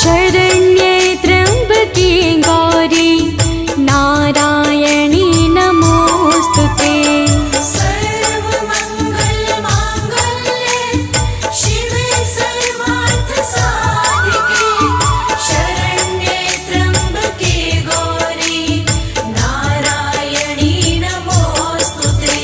शरण्ये त्र्यम्बके गौरी नारायणी नमोस्तुते। सर्वमङ्गलमाङ्गल्ये शिवे सर्वार्थसाधिके शरण्ये त्र्यम्बके गौरी नारायणी नमोस्तुते।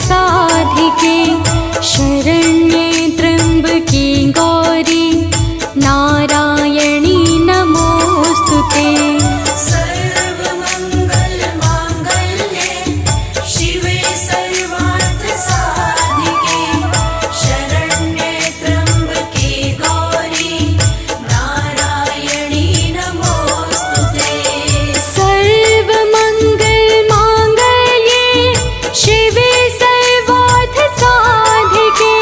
साधिके शरण्ये त्र्यम्बके गौरी नारायणी नमोऽस्तु ते सर्वमङ्गलमाङ्गल्ये शिवे सर्वार्थसाधिके शरण्ये त्र्यम्बके गौरी नारायणी नमोऽस्तु ते सर्वमङ्गलमाङ्गल्ये शिवे सर्वार्थसाधिके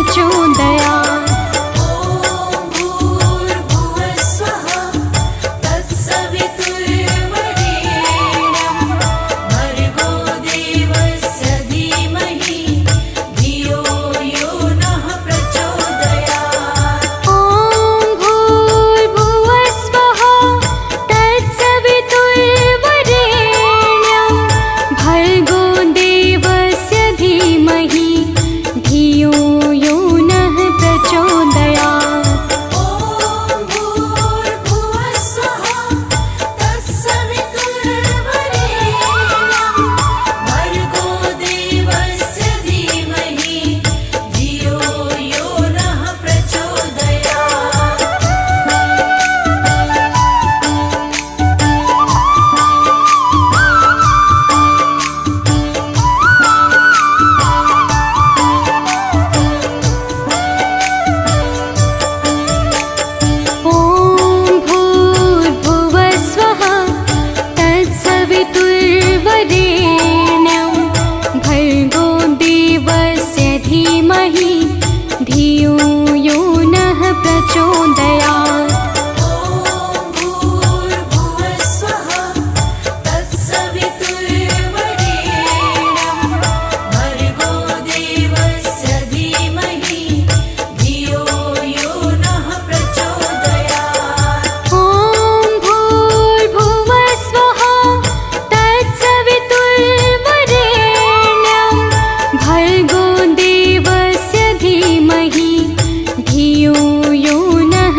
प्रचोदयात् ॐ भूर्भुवस्वः तत्सवितुर्वरेण्यं भर्गो देवस्य धीमहि धियो यो नः प्रचोदयात् ॐ भूर्भुवस्वः तत्सवितुर्वरेण्यं भर्गो देवस्य धीमहि धियो यो नः प्रचोदयात् ॐ भूर्भुवस्वः तत्सवितुर्वरेण्यं भर्गो देवस्य धीमहि धियो यो नः प्रचोदयात् ॐ भूर्भुवस्वः तत्सवितुर्वरेण्यं भर्गो देवस्य धीमहि धियो यो नः प्रचोदयात् ॐ भूर्भुवस्वः तत्सवितुर्वरेण्यं भर्गो देवस्य धीमहि धियो यो नः प्रचोदयात् ॐ भूर्भुवस्वः तत्सवितुर्वरेण्यं भर्गो देवस्य धीमहि धियो यो नः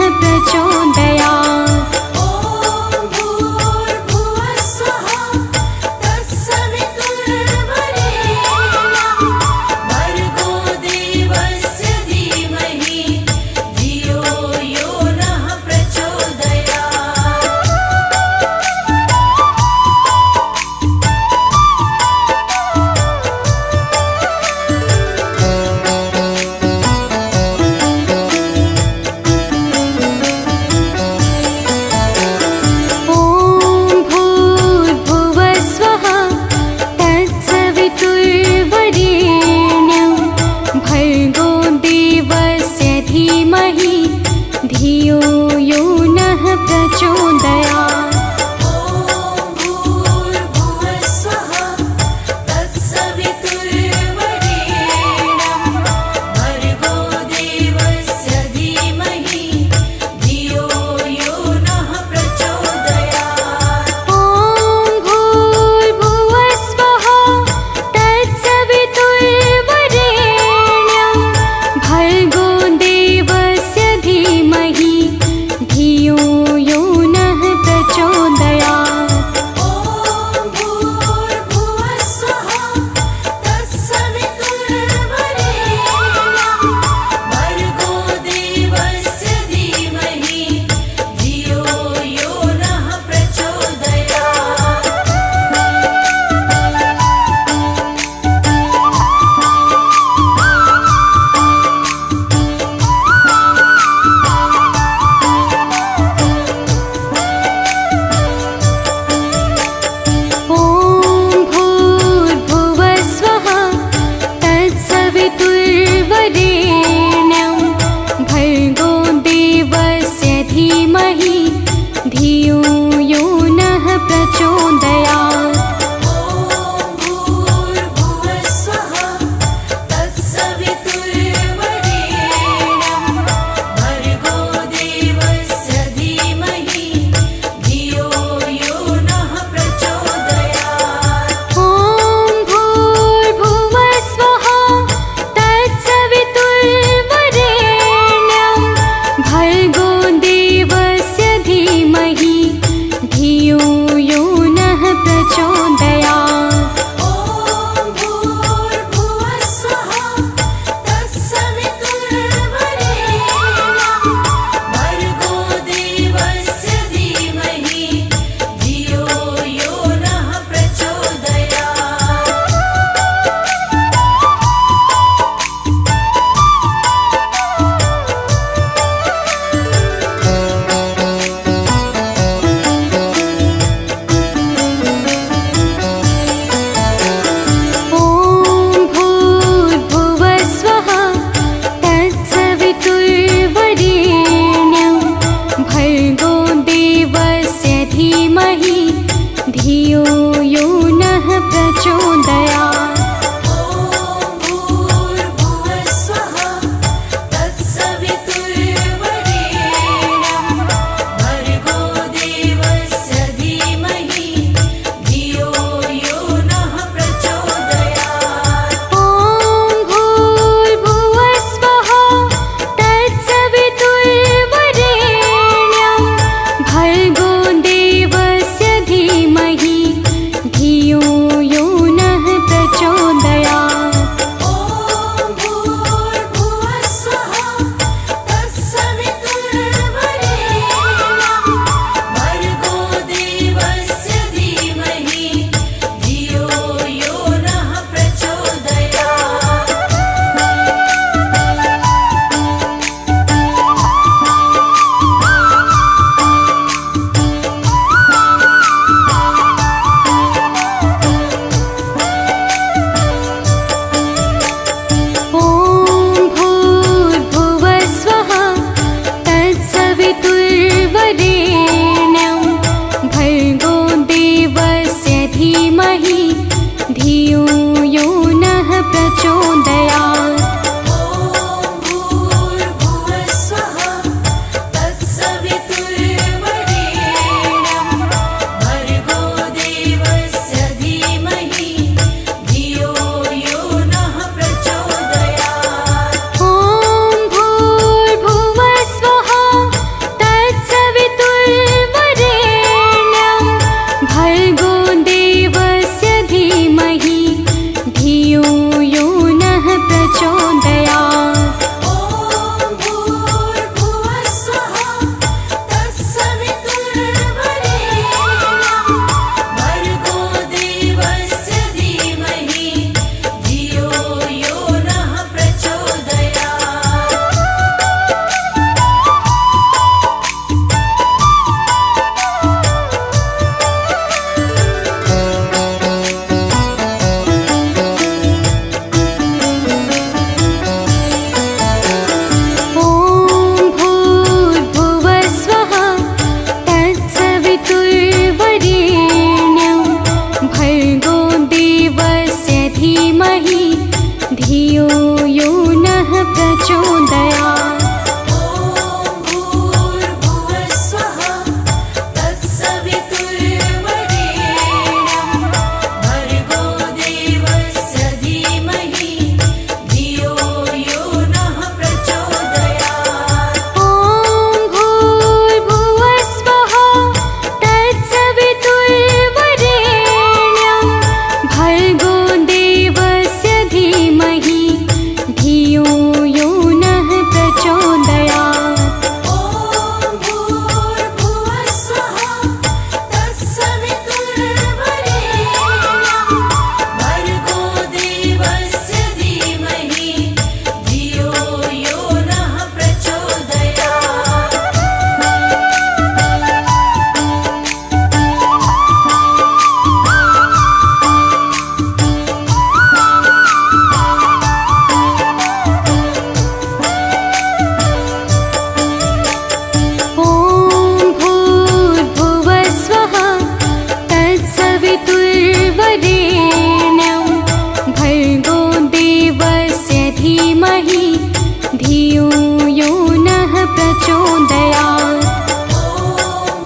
धियो यो नः प्रचोदयात्। ॐ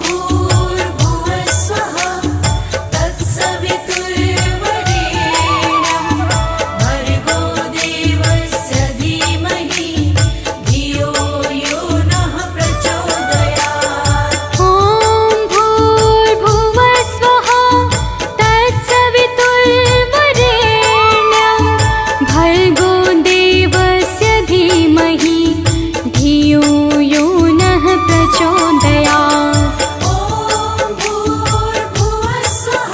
भूर्भुवः स्वः तत्सवितुर्वरेण्यं भर्गो देवस्य धीमहि धियो यो नः प्रचोदयात्। ॐ भूर्भुवः स्वः तत्सवितुर्वरेण्यं भर्गो देवस्य धीमहि धियो यो नः प्रचोदयात्। ॐ भूर्भुवः स्वः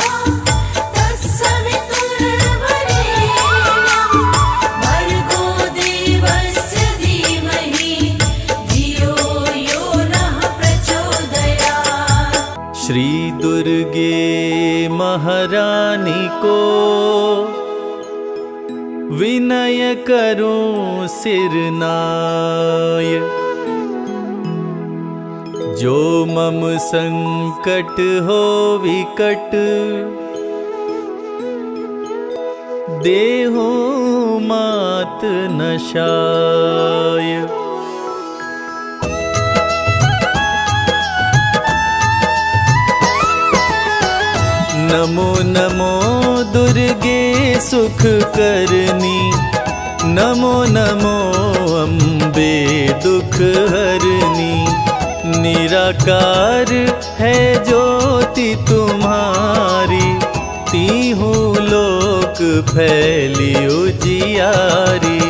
तत्सवितुर्वरेण्यं भर्गो देवस्य धीमहि धियो यो नः प्रचोदयात्। श्री दुर्गे महारानी को विनय करूं सिरनाय, जो मम संकट हो विकट देहु मात नशाय। नमो नमो दुर्गे सुख करनी, नमो नमो अम्बे दुख हरनी। निराकार है ज्योति तुम्हारी, तीहू लोक फैली उजियारी।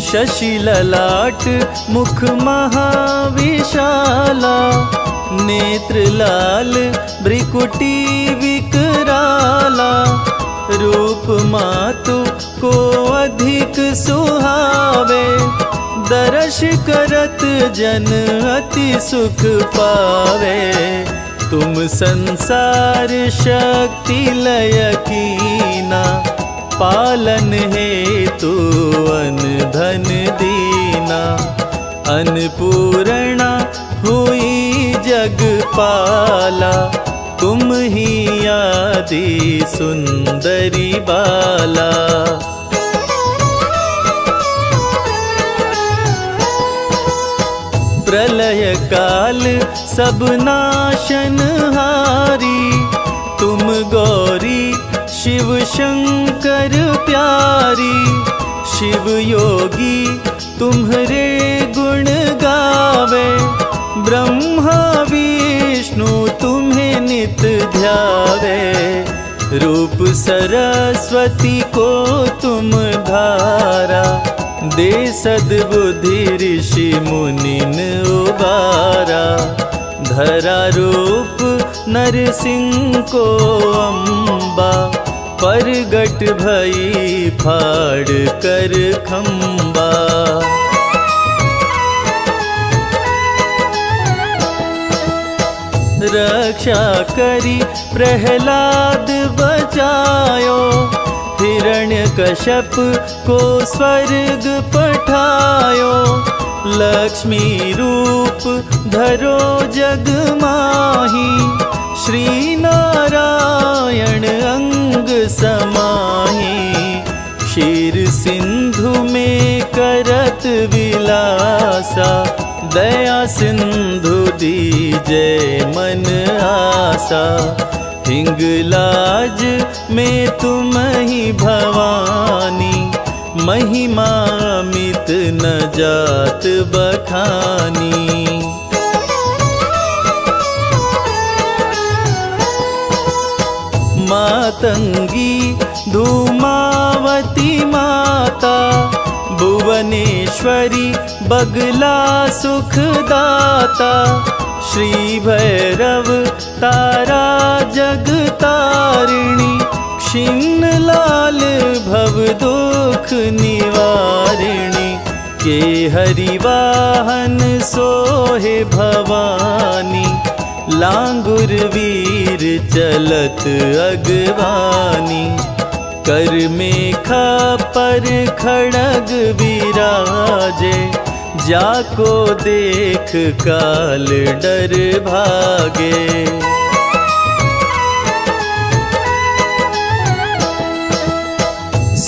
शशि ललाट मुख महाविशाला, नेत्र लाल भ्रिकुटी विकराला। रूप मातु को अधिक सुहावे, दर्श करत जन अति सुख पावे। तुम संसार शक्ति लय कीना, पालन हेतु अन धन दीना। अन्नपूर्णा हुई जगपाला, तुम ही आदि सुंदरी बाला। प्रलय काल सब नाशनहारी, तुम गौरी शिव शंकर प्यारी। शिव योगी तुम्हारे गुण गावे, ब्रह्मा विष्णु तुम्हें नित ध्यावे। रूप सरस्वती को तुम धारा, दे सद्बुद्धि ऋषि मुनिन उबारा। धरा रूप नरसिंह को अम्बा, परगट भई फाड़ कर खम्बा। रक्षा करी प्रहलाद बचायो, हिरण्यकश्यप को स्वर्ग पठायो। लक्ष्मी रूप धरो जग माही, श्री नारायण अंग समाही। क्षीर सिंधु में करत विलासा, दया सिंधु दीजय मन आसा। हिंगलाज में तुम ही भवानी, महिमा मित न जात बखानी। मातंगी धूमावती माता, भुवनेश्वरी बगला सुखदाता। श्री भैरव तारा जगतारिणी, क्षीण लाल भव दुख निवारिणी। के हरिवाहन सोहे भवानी, लांगुर वीर चलत अगवानी। कर मेखा पर खड़ग विराजे, जाको देख काल डर भागे।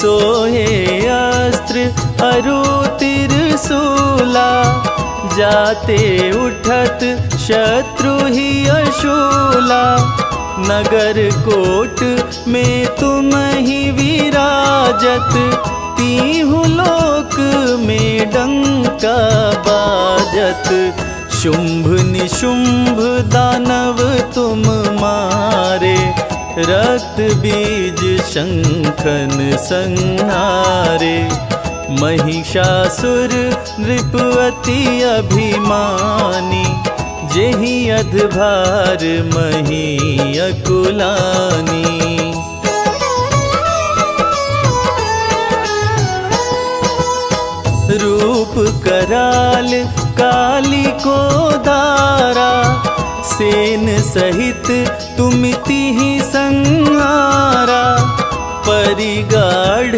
सोहे अस्त्र अरु त्रिशूला, जाते उठत शत्रु ही अशूला। नगर कोट में तुम ही विराजत, तीहु लोक में डंका बाजत। शुंभ निशुंभ दानव तुम मारे, रक्त बीज शंखन संहारे। महिषासुर नृप अति अभिमानी, जेहि अधभार मही अकुलानी। रूप कराल काली को धारा, सेन सहित तुमिति ही संहारा। परिगाढ़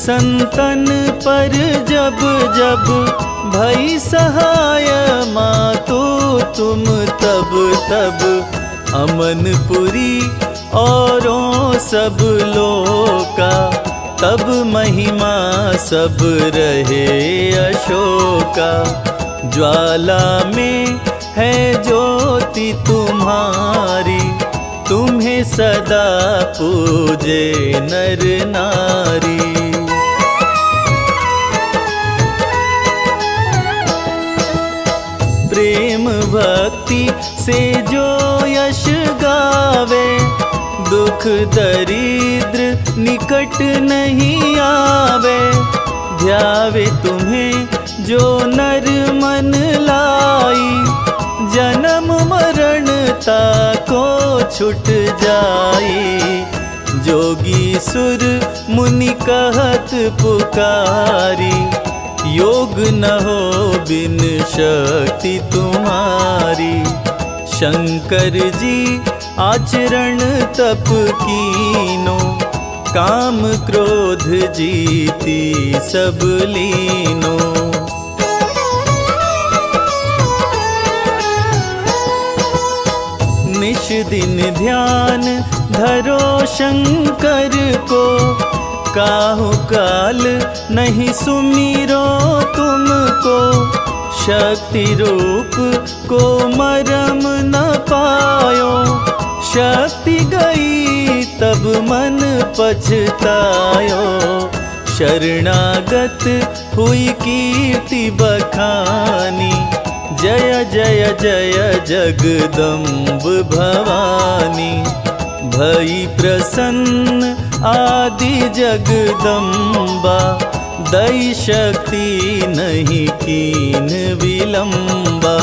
संतन पर जब जब, भई सहाय मातो तुम तब तब। अमनपुरी औरों सब लोका, तब महिमा सब रहे अशोका। ज्वाला में है ज्योति तुम्हारी, तुम्हें सदा पूजे नर नारी। प्रेम भक्ति से जो यश गावे, दुख दरिद्र निकट नहीं आवे। ध्यावे तुम्हें जो नर मन लाई, जन्म मरण ताको छुट जाई। जोगी सुर मुनि कहत पुकारी, योग न हो बिन शक्ति तुम्हारी। शंकर जी आचरण तप कीनो, काम क्रोध जीती सब लीनो। निश दिन ध्यान धरो शंकर को, काहु काल नहीं सुमिरो तुमको। शक्ति रूप को मरम न पायो, शक्ति गई तब मन पछतायो। शरणागत हुई कीर्ति बखानी, जय जय जय जगदम्ब भवानी। भई प्रसन्न आदि जगदम्बा, दई शक्ति नहीं कीन विलंबा।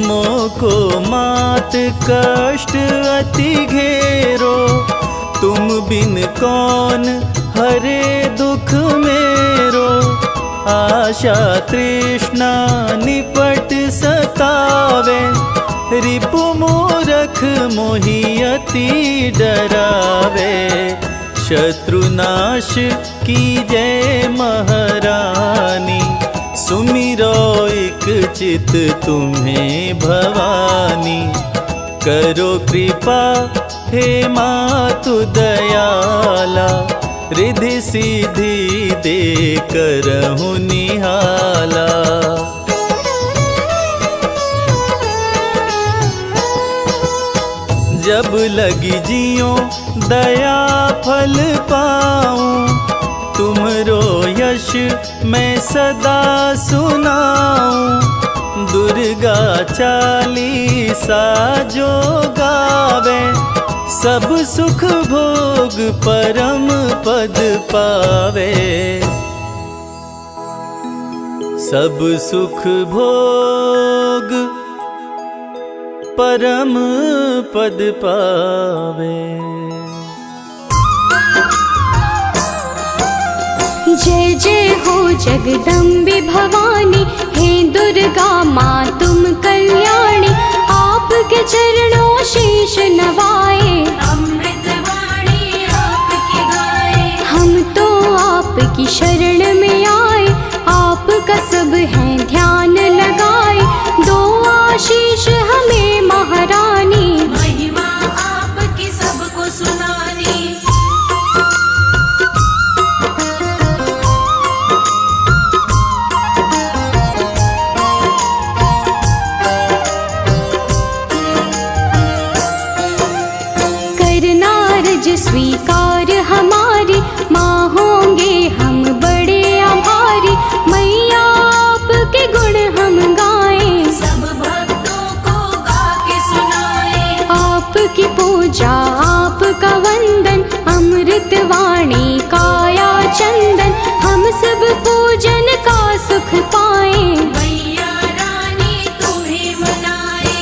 मोको मात कष्ट अति घेरो, तुम बिन कौन हरे दुख मेरो। आशा तृष्णा निपट सतावे, रिपु मूरख मोहि अति डरावे। शत्रुनाश कीजै महारानी, सुमिरो एक चित तुम्हें भवानी। करो कृपा हे मातु दयाला, रिद्धि सिद्धि दे करहु निहाला। जब लगी जियो दया फल पाऊं, तुमरो यश मैं सदा सुनाऊं। दुर्गा चालीसा जो गावे, सब सुख भोग परम पद पावे। सब सुख भोग परम पद पावे। जय जय हो जगदम्बे भवानी, हे दुर्गा माँ तुम कल्याणी। आपके चरणों शीश नवाए, अमृत वाणी आपकी गाए। हम तो आपकी शरण में आए, आपका सब है ध्यान लगाए। दो आशीष हमें महारानी, महिमा स्वीकार हमारी, माँ होंगे हम बड़े आभारी। मैया आपके गुण हम गाएं, सब भक्तों को गा के सुनाए। आपकी पूजा आपका वंदन, अमृत वाणी काया चंदन। हम सब पूजन का सुख पाएं, मैया रानी तुम्हें मनाए।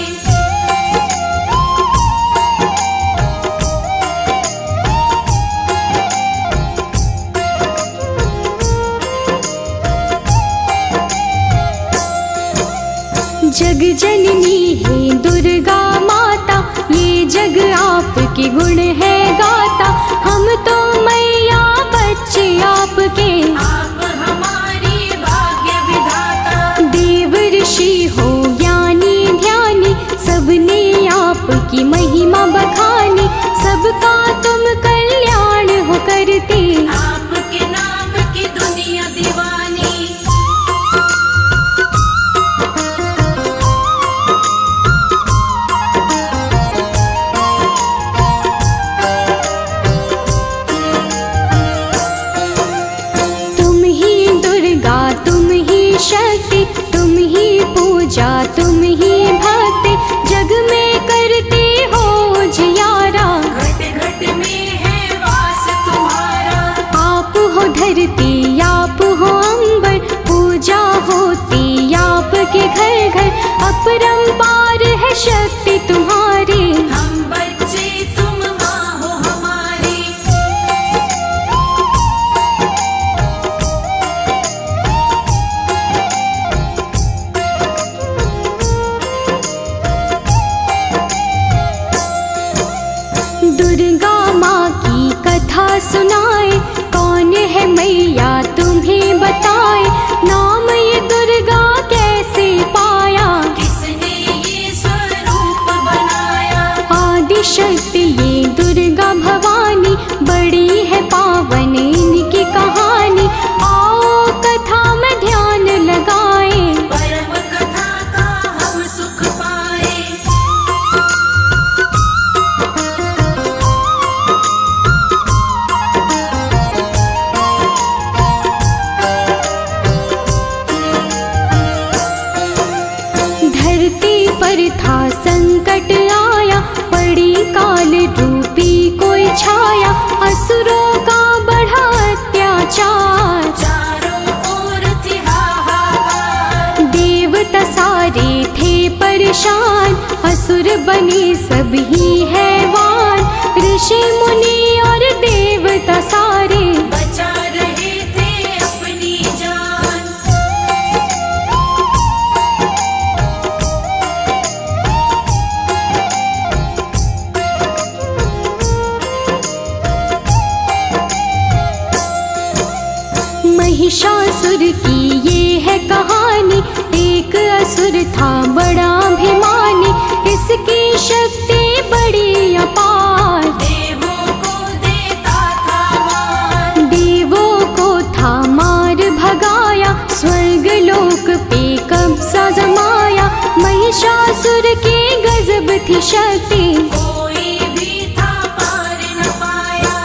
जग जननी है दुर्गा माता, ये जग आपके गुण है गाता। हम तो मैया बच्चे आपके, आप हमारी भाग्य विधाता। देव ऋषि हो ज्ञानी ध्यानी, सबने आपकी महिमा बखानी। सबका तुम कल्याण हो करते, आपके नाम की दुनिया दीवानी। तुम ही दुर्गा तुम ही शक्ति, तुम ही पूजा तुम ही भक्ति। जग में करते हो जियारा, घट घट में है वास तुम्हारा। आप हो धरती आप हो अंबर, पूजा होती आपके घर घर। अपरंपार है शक्ति तुम्हारी, हम बच्चे तुम माँ हो हमारी। दुर्गा माँ की कथा सुनाए, कौन है मैया तुम्हें बताए। नाम ये दुर्गा कैसे पाया, किसने ये स्वरूप बनाया। आदि शक्ति ये दुर्गा भवानी, बड़ी है पावन इनकी कहानी। आओ कथा में ध्यान लगाएं, परम कथा का हम सुख पाए। धरती पर था संकट आया, पड़ी काल रूपी कोई छाया। असुरों का बढ़ा अत्याचार, चारों ओर थी हाहाकार। देवता सारे थे परेशान, असुर बने सभी हैवान। ऋषि मुनि और देवता सारे, बचा रहे थे अपनी जान। महिषासुर की ये है कहानी, एक असुर था बड़ा अभिमानी। इसकी शक्ति बड़ी अपार, देवों को देता था मान। देवों को था मार भगाया, स्वर्ग लोक पे कब्जा जमाया। महिषासुर के गजब थी शक्ति, कोई भी था पार न पाया।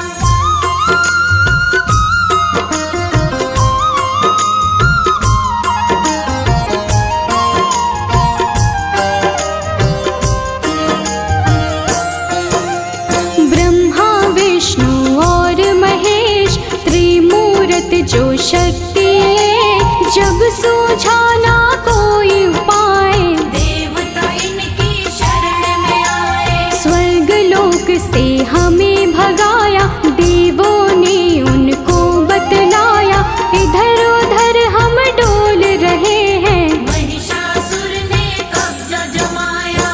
ब्रह्मा विष्णु और महेश, त्रिमूर्त जो शक्ति एक। जब सूझा ना कोई उपाय, देवता इनकी शरण में आए। स्वर्ग लोक से हमें भगाया, देवों ने उनको बतलाया। इधर उधर हम डोल रहे हैं, महिषासुर ने कब्जा जमाया।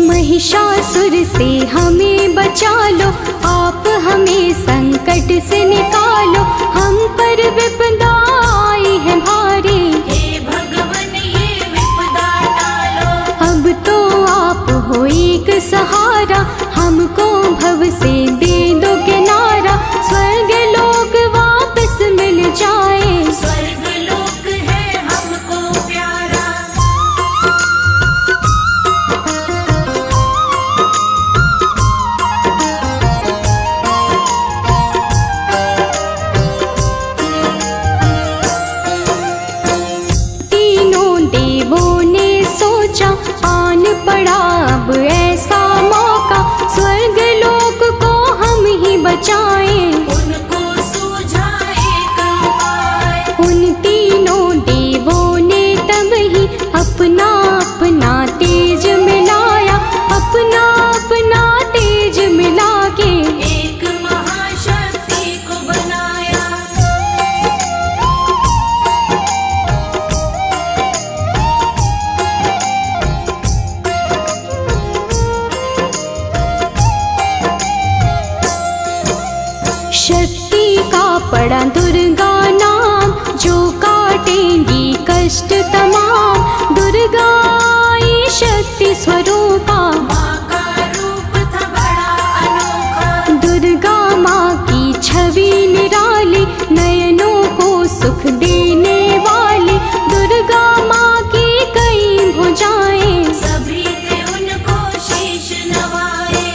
महिषासुर से हमें बचा लो, आप हमें संकट से निकालो। हम पर विपदा आई है भारी, हे भगवन ये विपदा टालो। अब तो आप हो एक सहारा। हमको भव से दे दो किनारा, स्वर्ग लोक शक्ति का पड़ा दुर्गा नाम, जो काटेंगी कष्ट तमाम। दुर्गा आई शक्ति स्वरूपा, माँ का रूप था बड़ा अनोखा। दुर्गा माँ की छवि निराली, नयनों को सुख देने वाली। दुर्गा माँ की कई भुजाएं, सभी थे उनको शीश नवाए।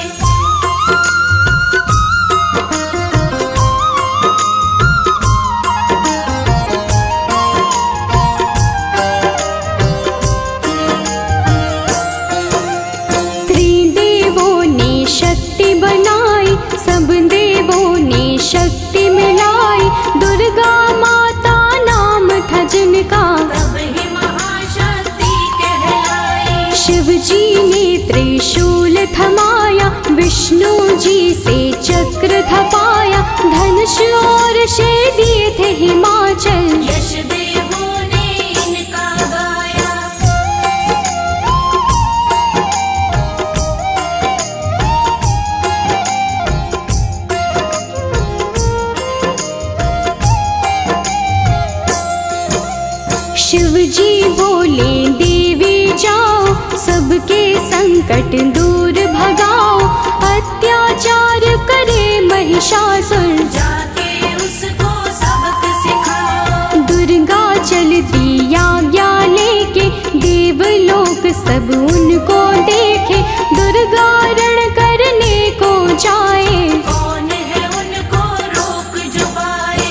त्रिदेवों ने शक्ति बनाई, सब देवों ने शक्ति मिलाई। दुर्गा माता नाम था जिनका, तब ही महाशक्ति कहलाई। शिव जी ने त्रिशूल थमाया, विष्णु जी से चक्र थपाया। धनुष और शे दिए थे हिमाचल, यश देवों ने इनका गाया। शिव जी बोले देवी जाओ, सबके संकट दूर भगाओ। अत्याचार करे महिषासुर, जाके उसको सबक सिखाओ। दुर्गा चलती आज्ञा लेके, देवलोक सब उनको देखे। दुर्गा रण करने को जाए, कौन है उनको रोक जो पाए।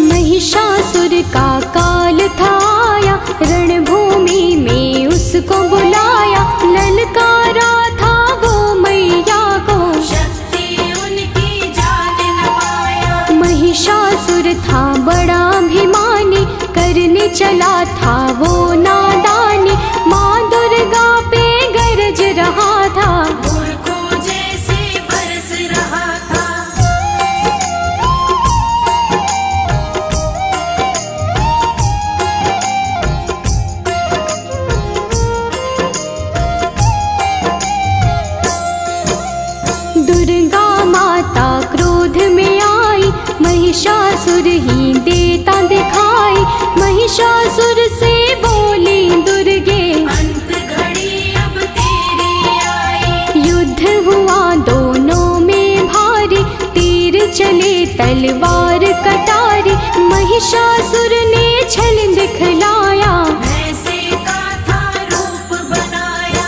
महिषासुर का काल था आया, रणभूमि में उसको बुलाया। ललकारा था वो मैया को, शक्ति उनकी जान न पाया। महिषासुर था बड़ा अभिमानी, करने चला था वो नादानी। माँ दुर्गा पे गरज रहा था, मूर्खों जैसे बरस रहा था। दुर्गा माता क्रोध में आई, महिषासुर ही देता दिखाई। महिषासुर से बोली दुर्गे, अंत घड़ी अब तेरी आई। युद्ध हुआ दोनों में भारी, तीर चले तलवार कटारी। महिषासुर ने छल दिखलाया, भैंसे का था रूप बनाया।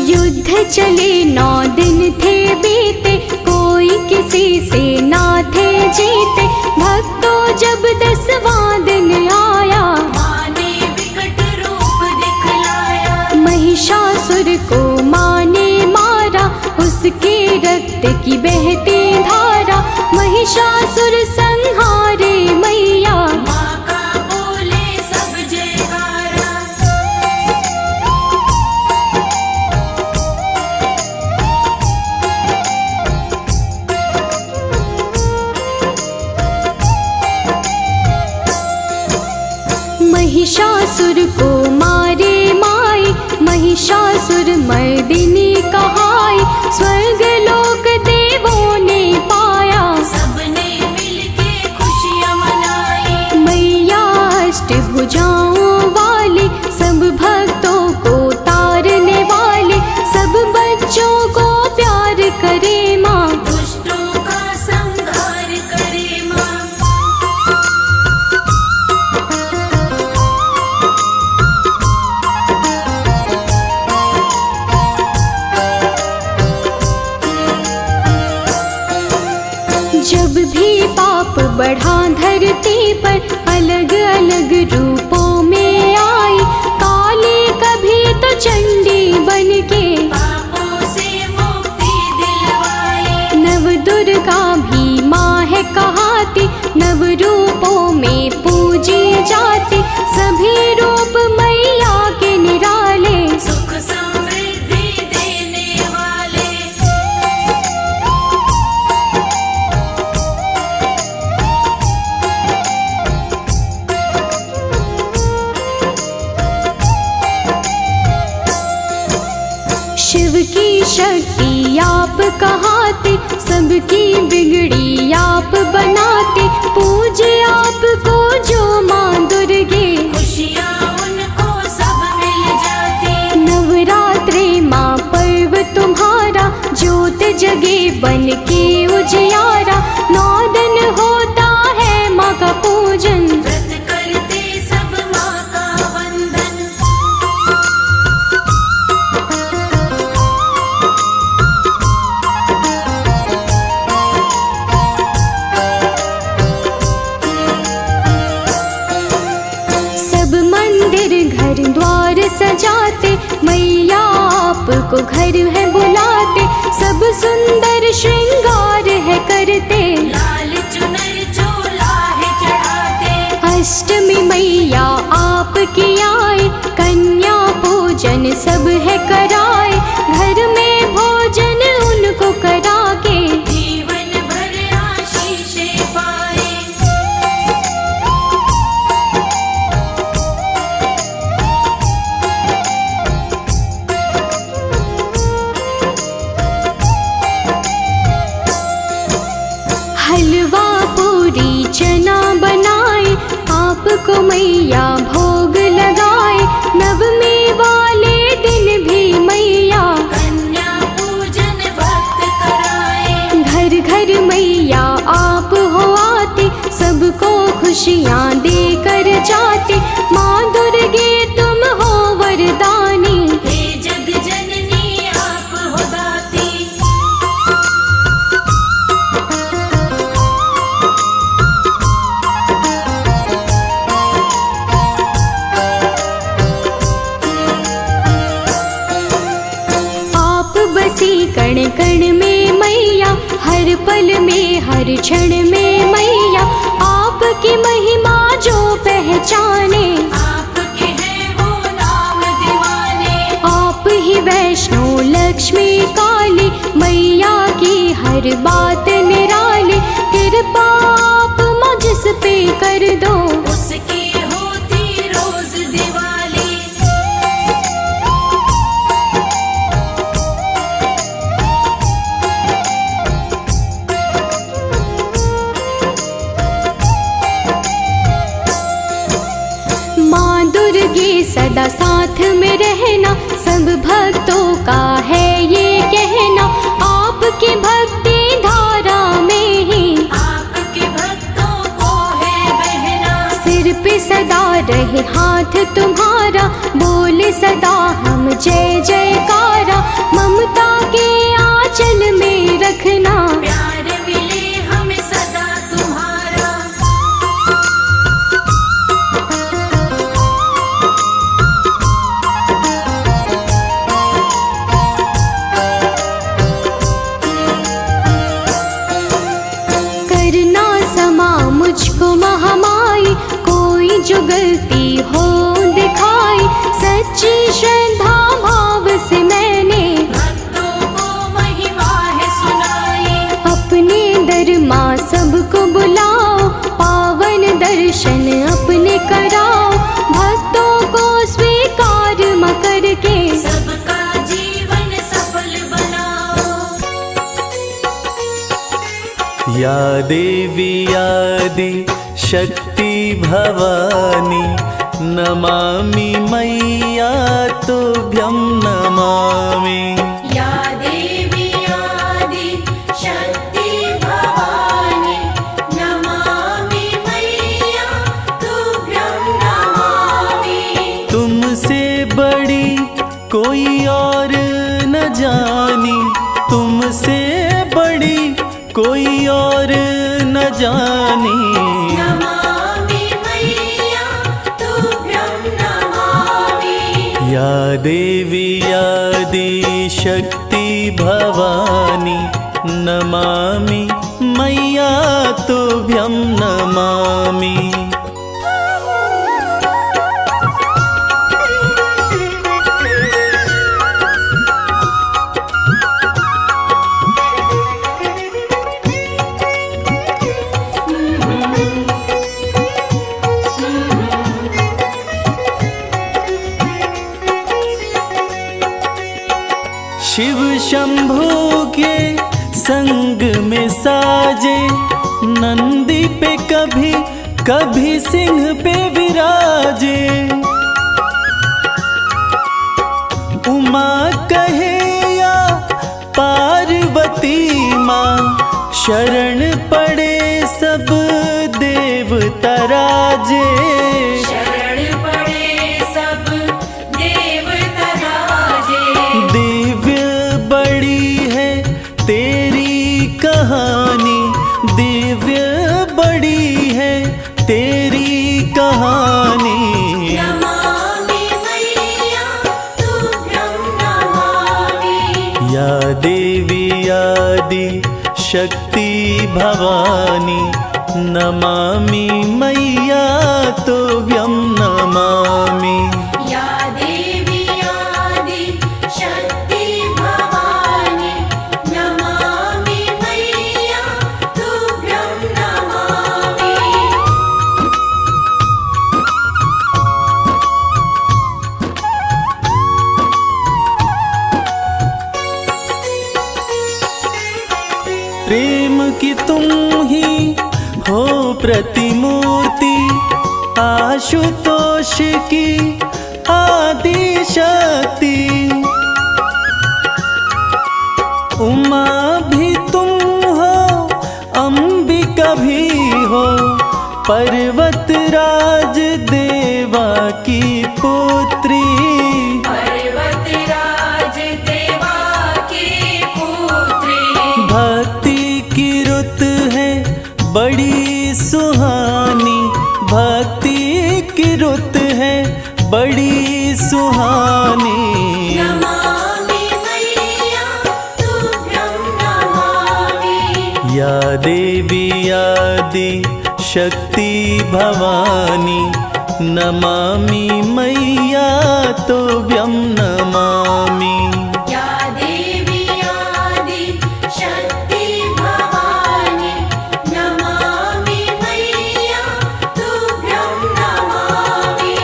युद्ध चले 9 दिन थे बीते, कोई किसी से ना थे जीते। भक्तों जब 10वां दिन आया, माँ ने विकट रूप दिखलाया। महिषासुर को माँ ने मारा, उसके रक्त की बहती धारा। महिषासुर संहारे मैया, माँ का बोले सब जयकारा। महिषासुर को मारे माई, महिषासुर मर्दिनी कहाई। स्वर्ग लोक देवों ने पाया, सबने मिलके खुशियाँ मनाई। मैया अष्टभुजाओं वाली, सब भक्तों को तारने वाली। सब बच्चों को प्यार करे माँ, दुष्टों का संहार करे माँ। जब भी पाप बढ़ा धरती पर, अलग अलग रूपों में आई। काली कभी तो चंडी बनके, पापों से मुक्ति दिलवाई। नव दुर्गा भी माँ है कहाती। नव रूपों में पूजी जाती, शक्ति आप कहाते, सबकी बिगड़ी आप बनाते। पूजे आपको जो माँ दुर्गे, खुशियाँ उनको सब मिल जाती। नवरात्रे माँ पर्व तुम्हारा, ज्योत जगे बन के उजियारा। 9 दिन होता है माँ का पूजन, व्रत करते सब माँ का वंदन। सब मंदिर घर द्वार सजाते, मैया आपको घर है बुलाते। सब सुंदर श्रृंगार है करते, लाल चुनर चोला है चढ़ाते। अष्टमी मैया आपकी आए, कन्या पूजन सब है कराए। घर में भोजन उनको करा के, जीवन भर आशीषें पाए। हलवा पूरी चना बनाए, आपको मैया भोग लगाए। नवमी वाले दिन भी मैया कन्या पूजन भक्त कराए। घर घर मैया आप हो आते, सबको खुशियाँ देकर जाते। माँ दुर्गे तुम हो वरदानी, हे जग जननी आप हो दाती। आप बसी कण कण में मैया, हर पल में हर क्षण में मैया। आपकी महिमा जो पहचाने, आपके हैं वो नाम दीवाने। आप ही वैष्णो लक्ष्मी काली, मैया की हर बात निराली। कृपा आप माँ जिस पे कर दो, उसकी होती रोज दिवाली। माँ दुर्गे सदा साथ में रहना, सब भक्तों का है ये कहना। आपकी भक्ति धारा में ही आपके भक्तों को है बहना। सिर पे सदा रहे हाथ तुम्हारा, बोले सदा हम जय जयकारा। ममता के आंचल में रखना, प्यार मिले हमें सदा तुम्हारा। करना समा मुझको महामाई, कोई जो गलती हो दिखाई। सच्ची श्रद्धा भाव से मैंने भक्तों को महिमा है सुनाई। अपने दर माँ सबको बुलाओ, पावन दर्शन अपने कराओ। भक्तों को स्वीकार माँ करके, सबका जीवन सफल बनाओ। या देवी आदि शक्ति भवानी, नमामि मैया तुभ्यं नमामि। या देवी आदि शक्ति भवानी, नमामि मैया तुभ्यं नमामि। तुमसे बड़ी कोई और न जानी, तुमसे बड़ी कोई और न जानी। नमामि मैया तुभ्यं नमामि। या देवी आदि शक्ति भवानी, नमामि मैया तुभ्यं नमामि। शंभू के संग में साजे, नंदी पे कभी कभी सिंह पे विराजे। उमा कहे या पार्वती माँ, शरण पड़े सब देवता राजे। शरण पड़े सब देवता राजे। दिव्य बड़ी है तेरी कहानी, दिव्य बड़ी है तेरी कहानी। नमामि मैया तुभ्यं नमामि। या देवी आदि शक्ति भवानी, नमामि मैया तुभ्यं नमामि। या देवी आदि शक्ति भवानी, नमामि मैया तुभ्यं नमामि। प्रेम की तुम ही हो प्रतिमूर्ति, आशुतोष की आदि शक्ति। उमा भी तुम हो, अंबिका भी हो, पर्वतराज देवा की पुत्री। पर्वतराज देवा की पुत्री। भक्ति की रुत है बड़ी सुहानी, भक्ति की रुत है बड़ी सुहानी। नमामि मैया तुभ्यं नमामि। या देवी आदि शक्ति भवानी, नमामि मैया तुभ्यं नमामि। या देवी आदि शक्ति भवानी, नमामि मैया तुभ्यं नमामि।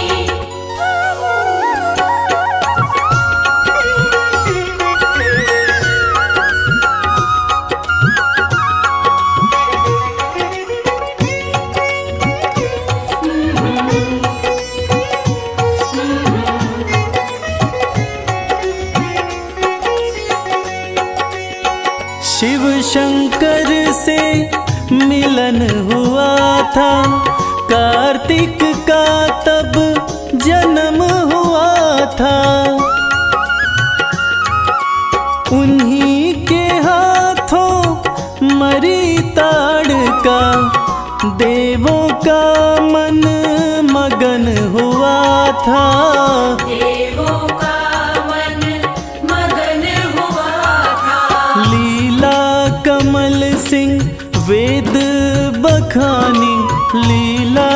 शिव शंकर से मिलन हुआ था, कार्तिक का तब जन्म हुआ था। उन्हीं के हाथों मरी ताड़का, देवों का मन मगन हुआ था। देवों का मन मगन हुआ था। लीला कमल सिंह वेद बखानी, लीला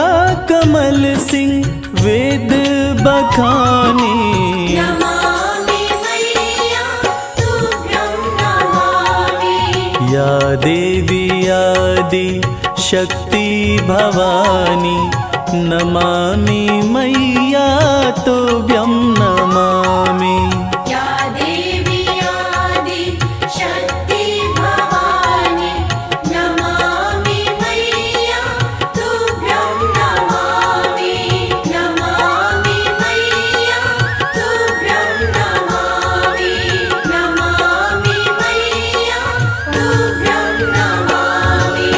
कमल सिंह वेद बखानी। नमामि मैया तुभ्यं नमामि। या देवी आदि शक्ति भवानी, नमामि मैया तुभ्यं नमामि। या देवी आदि शक्ति भवानी, नमामि मैया तुभ्यं नमामि। नमामि मैया तुभ्यं नमामि। नमामि मैया तुभ्यं नमामि।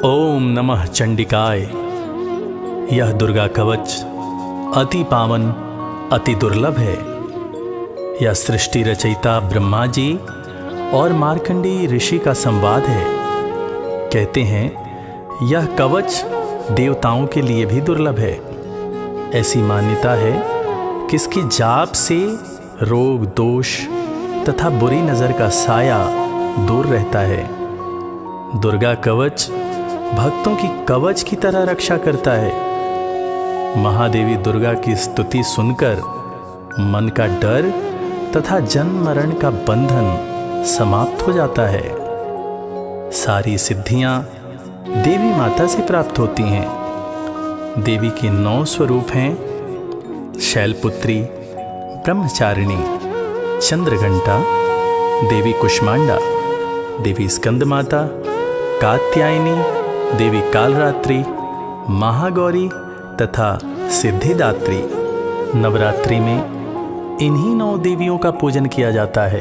ओम नमः चंडिकाय। यह दुर्गा कवच अति पावन, अति दुर्लभ है। यह सृष्टि रचयिता ब्रह्मा जी और मार्कंडेय ऋषि का संवाद है। कहते हैं यह कवच देवताओं के लिए भी दुर्लभ है। ऐसी मान्यता है कि इसकी जाप से रोग, दोष तथा बुरी नज़र का साया दूर रहता है। दुर्गा कवच भक्तों की कवच की तरह रक्षा करता है। महादेवी दुर्गा की स्तुति सुनकर मन का डर तथा जन्म मरण का बंधन समाप्त हो जाता है। सारी सिद्धियां देवी माता से प्राप्त होती हैं। देवी के 9 स्वरूप हैं: शैलपुत्री, ब्रह्मचारिणी, चंद्रघंटा, देवी कुष्मांडा, देवी स्कंदमाता, कात्यायनी, देवी कालरात्रि, महागौरी तथा सिद्धिदात्री। नवरात्रि में इन्हीं 9 देवियों का पूजन किया जाता है।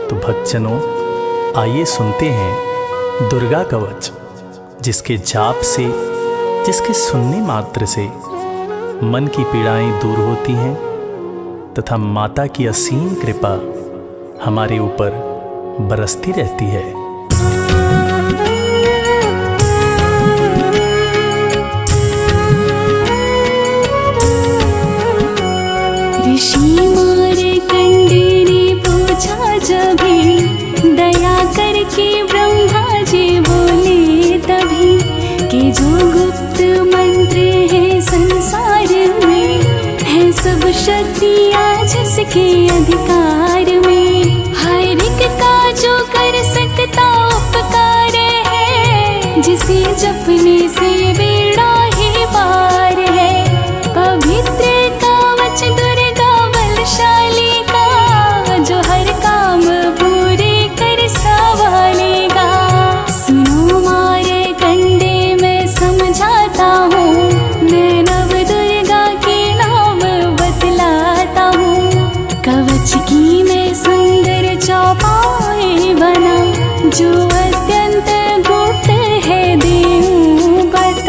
तो भक्तजनों, आइए सुनते हैं दुर्गा कवच, जिसके जाप से, जिसके सुनने मात्र से मन की पीड़ाएं दूर होती हैं तथा माता की असीम कृपा हमारे ऊपर बरसती रहती है। ऋषि मार्कंडे ने पूछा जभी, दया करके ब्रह्मा जी बोले तभी, कि जो गुप्त मंत्र है संसार में, है सब शक्तियाँ जिसके अधिकार में। हर एक का जो कर सकता उपकार है, जिसे जपने से बेड़ा ही पार है। पवित्र कवच दुर्गा बलशाली का, जो हर काम पूरे कर संभालेगा। सुनो मार्कंडे मैं समझाता हूँ, मैं नव दुर्गा के नाम बतलाता हूँ। कवच की मैं सुंदर चौपाई बना, जो अत्यंत गुप्त है देऊँ बता।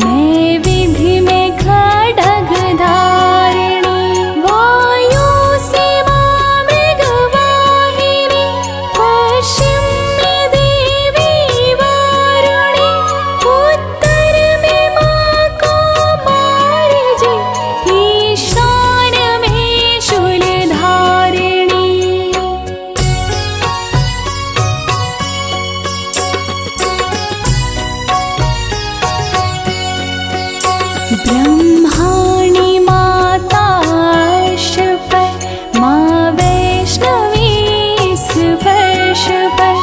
नैवेद्य में खड्ग धारिणी वायु सीमा मृगवाहिनी पश्चिम में देवी वारुणी उत्तर में माँ कौमारी जी ईशान में शूलधारिणी ब्रह्माणी माता पर माँ वैष्णवी स्पर्श पर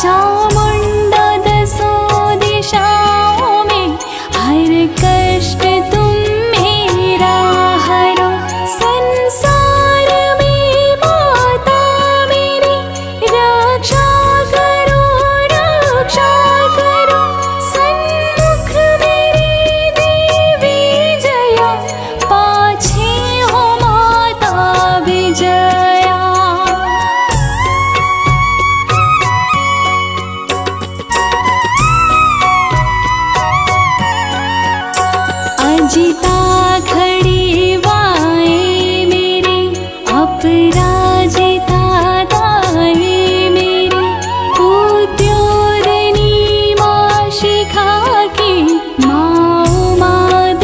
चामुंडा दसों दिशाओं में हर कष्ट तुम मेरा हरो संसार में माता मेरी रक्षा करो सन्मुख मेरी देवी जया पाछे हो माता विजया अजिता खड़ी वाएं मेरी अपराजिता दाएं मेरी उद्योतनी माँ शिखा की माँ उमा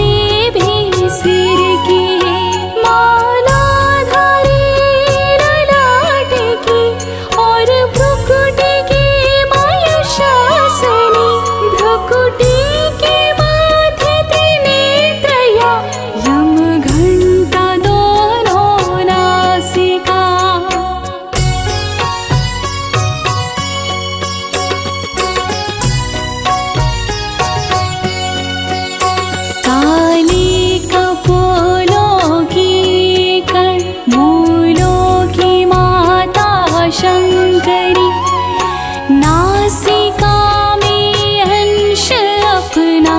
देवी सिर की मालाधारी ललाट की और भ्रुकुटी की मयूषासनी भ्रुकुटी के माथे त्रिनेत्रया यम घंटा दोनों नासिका काली कपोलों की कण मूलों की माता शंकरी नासिका में अंश अपना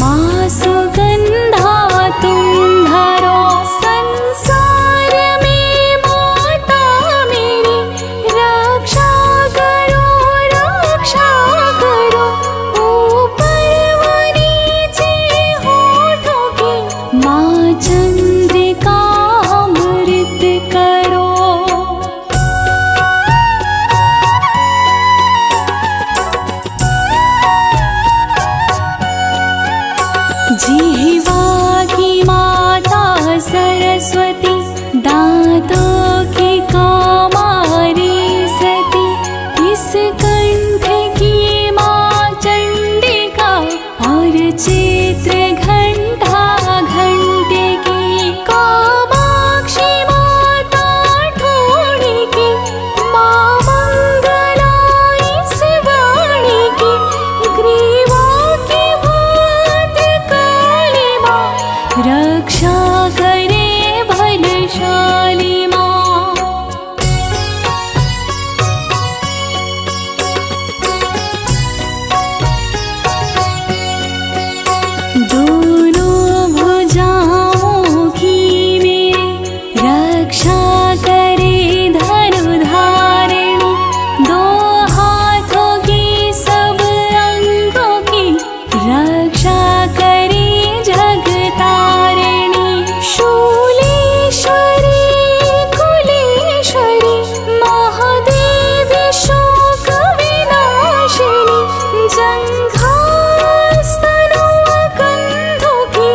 माँ सुगंधा तुम धरो संसार में माता मेरी रक्षा करो ऊपर व नीचे होठों की माँ चंद्रिका अमृत करो जिह्वा की माता सरस्वती दांतों की कौमारी सती इस कंठ की माँ चंडिका और चित्र घंटा घंटे की कामाक्षी माता ठोड़ी की माँ मंगला इस वाणी की ग्रीवा की भद्रकाली माँ रक्षा करे बलशाली माँ दोनों भुजाओं की मेरी रक्षा करे धनुधारिणी दो हाथों की सब अंगों की रक्षा करे जगतारिणी शूलेश्वरी कुलेश्वरी महादेवी शोक विनाशिनी जंघास्तनों कंधों की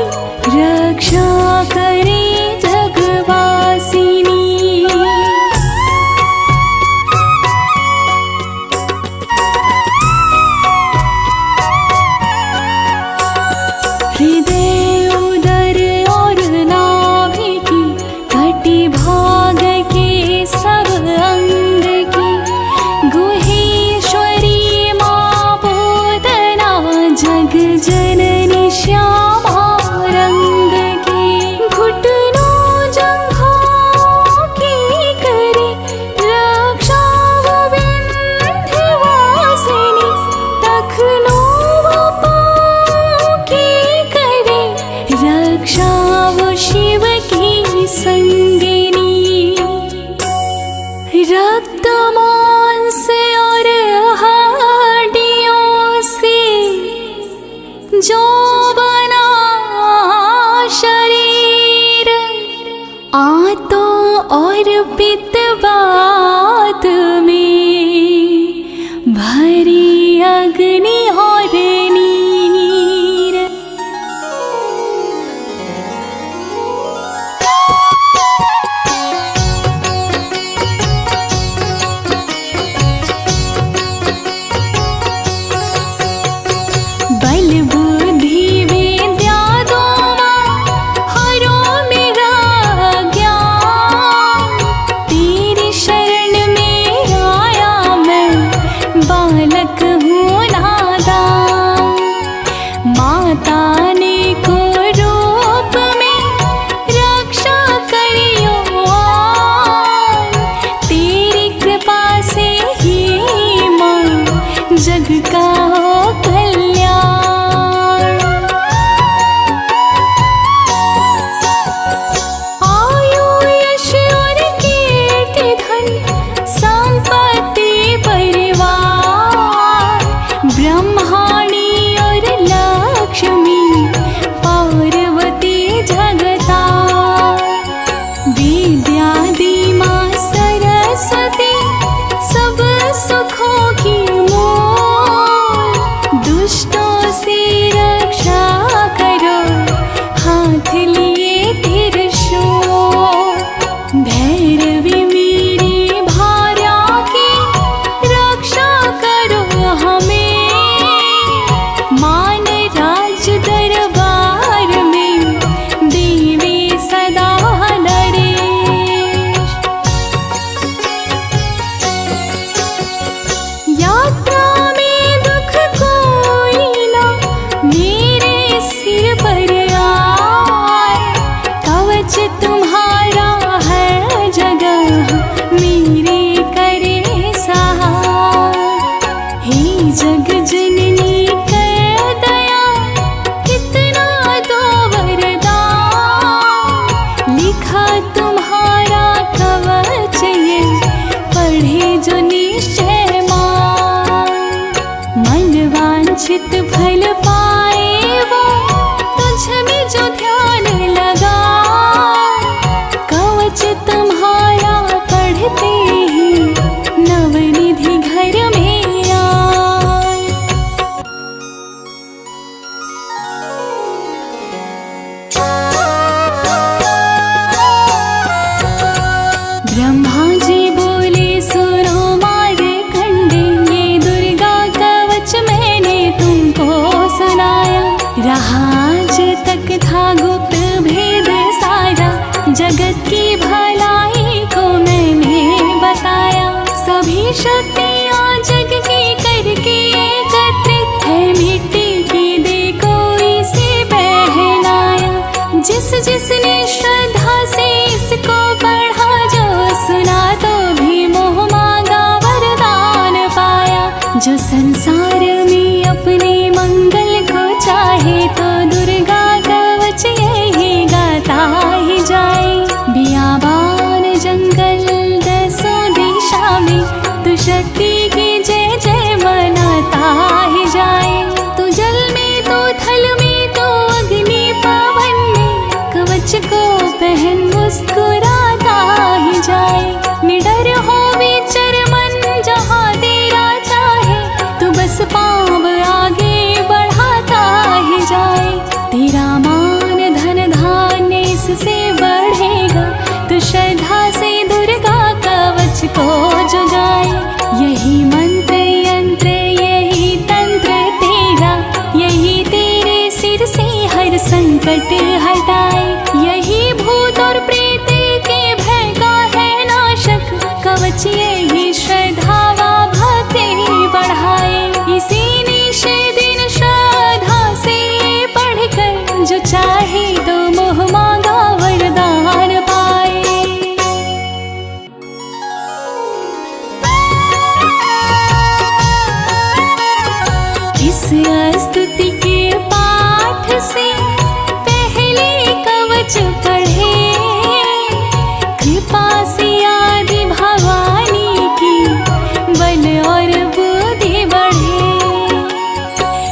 जिसने श्रद्धा से इसको पढ़ा, जो सुना तो भी मोह मांगा वरदान पाया। जो संसार में अपने मंगल को चाहे, तो दुर्गा कवच यही गाता ही जाए। बियाबान जंगल दसों दिशा में, तू शक्ति की जय जय मनाता ही जाए। तू जल में तो थल में तो अग्नि पवन में, कवच को पहन मुस्कुराता ही जाए। निडर हो विचर मन जहाँ तेरा चाहे, तो बस पाँव आगे बढ़ाता ही जाए। तेरा मान धन धान्य इससे बढ़ेगा, तो श्रद्धा से दुर्गा कवच को जगाए। यही मंत्र यंत्र यही तंत्र तेरा, यही तेरे सिर से हर संकट हटाए। यही भूत और प्रेत के भय का है नाशक, कवच यही श्रद्धा व भक्ति बढ़ाए। इसी निश दिन श्रद्धा से पढ़कर, जो चाहे तो मोह मांगा वरदान पाए। इस स्तुति के पाठ से पहले कवच पढ़े, कृपा से आदि भवानी की बल और बुद्धि बढ़े।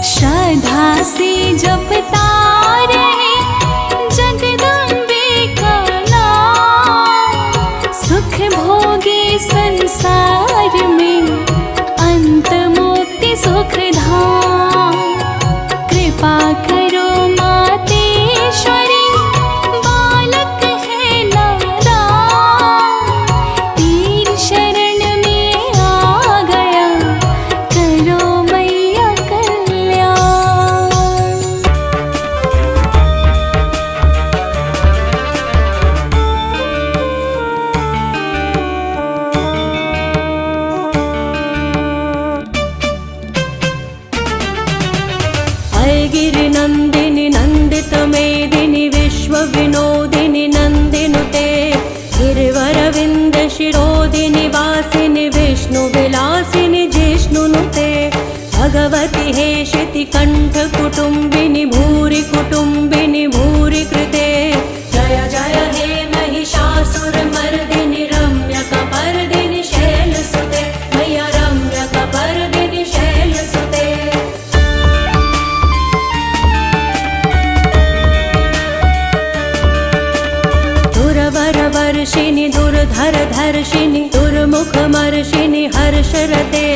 श्रद्धा से जपता रहे जगदम्बे का नाम, सुख भोगे संसार में अंत मुक्ति सुख धाम। कृपा करो मातेश्वरी, बालक है नादान, तेरी शरण में आ गया, करो मैया कल्याण। गिरि नंदिनि नंदित मेदिनि विश्व विनोदिनि नंदिनुते, गिरिवरविंद शिरोदिनि वासिनि विष्णु विलासिनि जिष्णुनुते। भगवति हेशिति कंठ कुटुंबिनि भूरि कुटुंबिनि भूरि कृते। जय जय हे महिषासुर मर्दिनि रम्यकपर्दिनि शैलसुते, मैया रम्यकपर्दिनि शैलसुते। दुर्वरवर्षिणि दुर्धर धर्षिणि दुर्मुखमर्षिणि हर्षरते।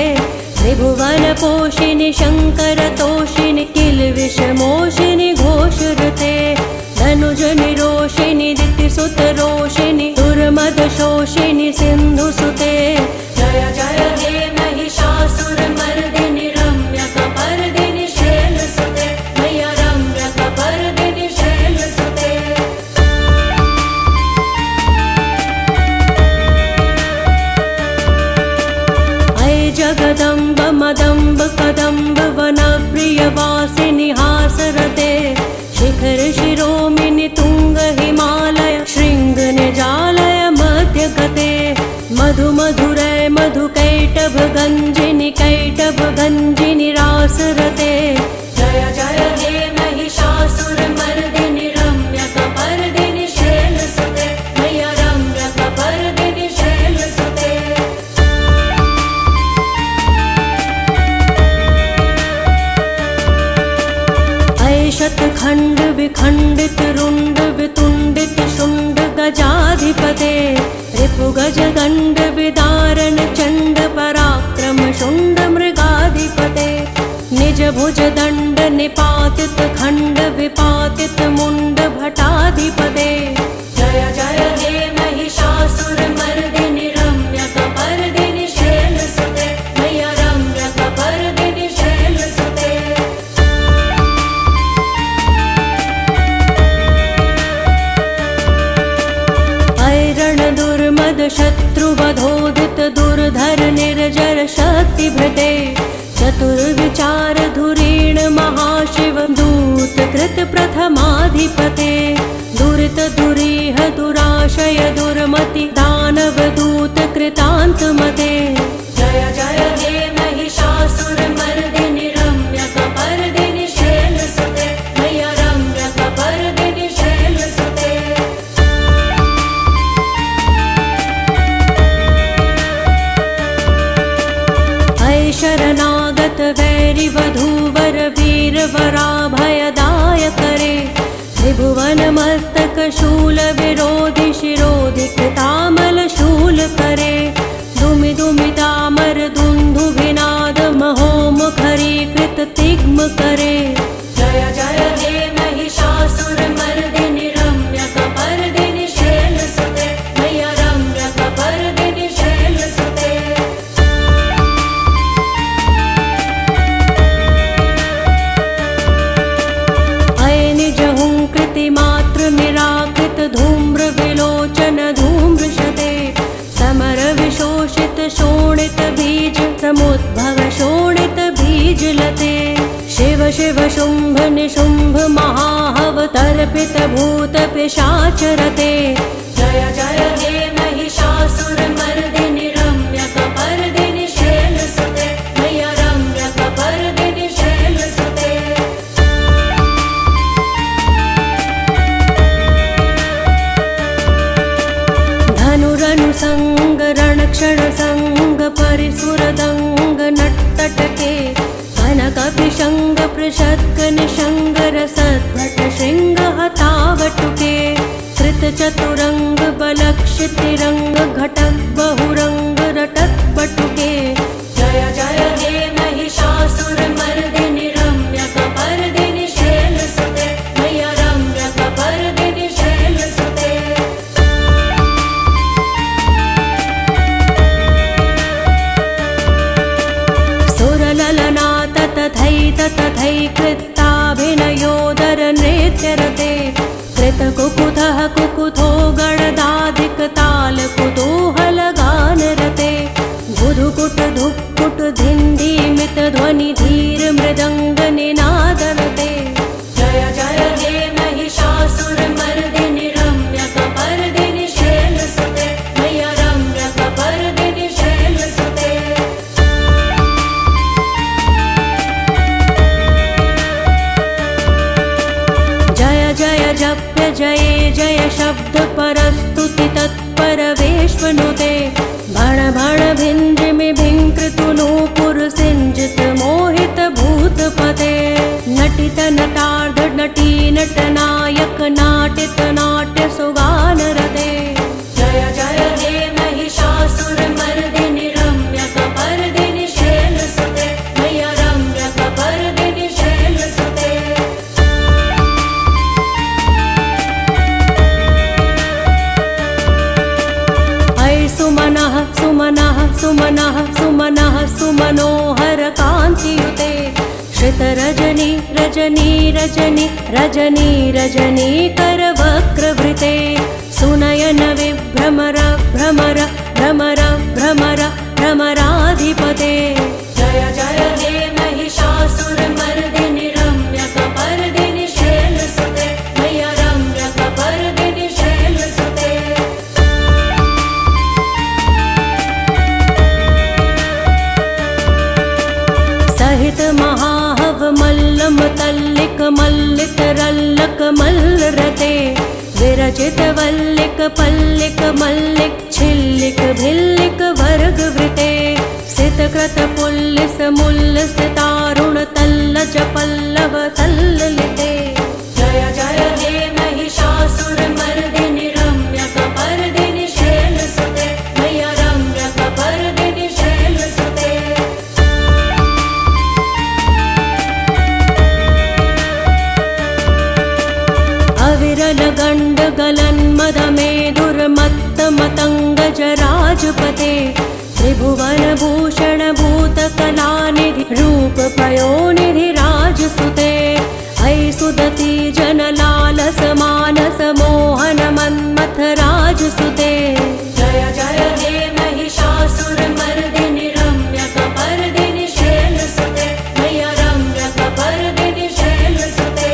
त्रिभुवन पोषिणि शंकर तोषिणि किल्विषमोषिणि घोषरते। धनुज निरोषिणि दितिसुत रोषिणि दुर्मद शोषिणि सिंधुसुते। जय जय हे महिषासुर मर्दिनि रम्यकपर्दिनि शैलसुते, मैया रम्यकपर्दिनि शैलसुते। जगदम्ब मदम्ब कदम्ब वनप्रियवासिनि हासरते। शिखर शिरोमिनि तुंग हिमालय शृंग निजालय मध्यगते। मधु मधुरै मधु कैटभ गंजिनि कैटभ गंजिनि रासरते। जय जय हे महिषासुर मर्दिनि रम्यकपर्दिनि शैलसुते, मैया रम्यकपर्दिनि शैलसुते। शतखंड विखंडित रुंड वितुंडित शुंड गजाधिपते। रिपु गज गंड विदारण चंड पराक्रम शुंड मृगाधिपते। निज भुज दंड निपातित खंड विपातित मुंड भटाधिपते। जय जय हे महिषासुर मर्दिनि रम्यकपर्दिनि शैलसुते, मैया रम्यकपर्दिनि शैलसुते। दुर्मद शत्रुवधोदित दुर्धर निर्जर शक्तिभृते। चतुर्विचार धुरीण महाशिव दूत कृत प्रथमाधिपते। दुरित दुरीह दुराशय दुर्मति दानव दूत कृतांत मते। जय जय हे महिषासुरमर्दिनि रम्यकपर्दिनि शैलसुते मैया रम्यकपर्दिनि शैलसुते। अय शरणागत वैरि वधूवर वीर वराभयदाय करे। त्रिभुवन मस्तक शूल विरोधि शिरोधि कृतामल शूल करे। दुमि दुमि तामर दुन्दुभिनाद महोमुखरी कृत तिग्म करे। जय जय हे महिषासुरमर्दिनि रम्यकपर्दिनि शैलसुते मैया रम्यकपर्दिनि शैलसुते। अय निजहुं कृतिमात्र निराकृत धूम्र विलोचन धूम्रशते। समर विशोषित शोणित बीज समुद्भव शोणित बीज लते। शिव शिव शुंभ निशुंभ महाहव तर्पित भूत पिशाच रते। जय जय हे महिषासुरमर्दिनि रम्यकपर्दिनि शैलसुते मैया रम्यकपर्दिनि शैलसुते। धनुरनुसंग रणक्षण संग परिसुरदंग नट्टटके। कनक पिशंग पृषत्क निशंग रसद्भट शृंग हतावटुके। कृत चतुरंग बलक्षितिरंग घटक बहुरंग रटक बटुके। जय जय हे महिषासुरमर्दिनि रम्यकपर्दिनि शैलसुते मैया रम्यकपर्दिनि शैलसुते। सुरललनात तथैत तथैकृत्ताभिनयोदर नृत्यरते। कृतकुकुतः कुकुथो गणदाधिक ताल कुतूहल गानरते। गुधुकुट धुक्कुट धिन्धिमित ध्वनि धीर मृदंग निनादरते। जय जय हे महिषासुरमर्दिनि रम्यकपर्दिनि शैलसुते मैया रम्यकपर्दिनि शैलसुते। जय जय जप्य जये जय शब्द परस्तुति तत्पर वेश्मनुते। भण भण भिंद्रिमि भिंकृतु नूपुर सिंजित मोहित भूतपते। नटित नटार्ध नटी नटनायक नाटित नाट्य सुगानरते। जय जय हे महिषासुरमर्दिनि रम्यकपर्दिनि शैलसुते मैया रम्यकपर्दिनि शैलसुते। अय सुमनः सुमनः सुमनः सुमनः सुमनोहर कान्तियुते। श्रित रजनी रजनी रजनी रजनी रजनी करवक्रवृते। सुनयन विभ्रमर भ्रमर भ्रमर भ्रमर भ्रमराधिपते। जय जय हे महिषासुरमर्दिनि रम्यकपर्दिनि शैलसुते मैया रम्यकपर्दिनि शैलसुते। सहित महाहव मल्लम तल्लिक मल्लिक रल्लक मल्लरते। विरचित वल्लिक पल्लिक मल्लिक छिल्लिक भिल्लिक वर्गवृते। सितकृत पुल्लिस मुल्लिस तारुण तल्लज पल्लव सल्ललिते। जय जय हे महिषासुरमर्दिनि रम्यकपर्दिनि शैलसुते मैया रम्यकपर्दिनि शैलसुते। अविरल गंड गलन मद मेदुर्मत्त मतंग जराजपते। त्रिभुवन भूषण भूत कलानिधि रूप पयोनिधि राजसुते। अय सुदति जन लालस मानस मोहन मन्मथ राजसुते। जय जय हे महिषासुरमर्दिनि रम्यकपर्दिनि शैलसुते मैया रम्यकपर्दिनि शैलसुते।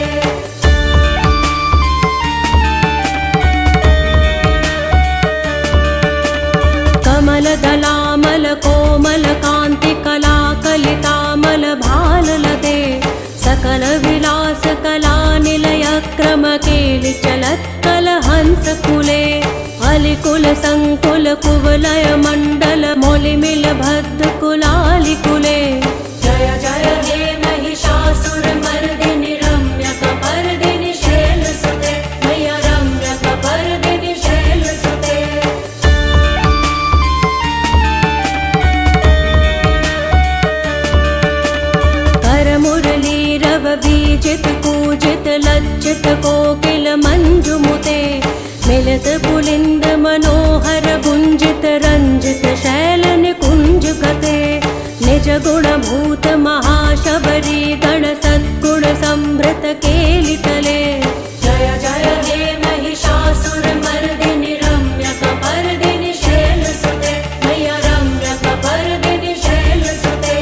दलामल कोमल कांति कला कलितामल भाललते सकल विलास कला निलय क्रम केलि चलत् कल हंस कुले अलिकुल संकुल कुवलय मंडल मोलिमिल भद्द कुलालि कुले जय जय हे महिषासुर मर्दिनि रम्य कपर्दिनि शैलसुते मैया रम्य कपर्दिनि शैलसुते कर मुरली रव बीजित कूजित लज्जित कोकिल मंजुमुते मिलित पुलिंद मनोहर गुंजित रंजित शैल निकुंज गते निज गुण भूत महाशबरी गण सद्गुण संभृत केलितले जय जय हे महिषासुर मर्दिनि रम्य कपर्दिनि शैलसुते मैया रम्य कपर्दिनि शैलसुते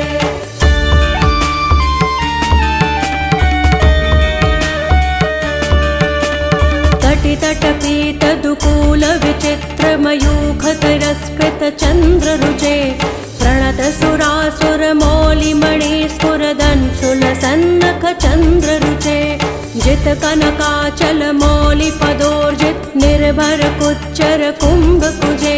तटितटपीत दुकूल विचित्र मयूख तिरस्कृत चंद्र रुचे प्रणत सुरासुर मौलि मणि स्फुरदंशुल सन्नख चंद्र रुचे जित कनकाचल मौलि पदोर्जित निर्भर कुच्चर कुंभ कुजे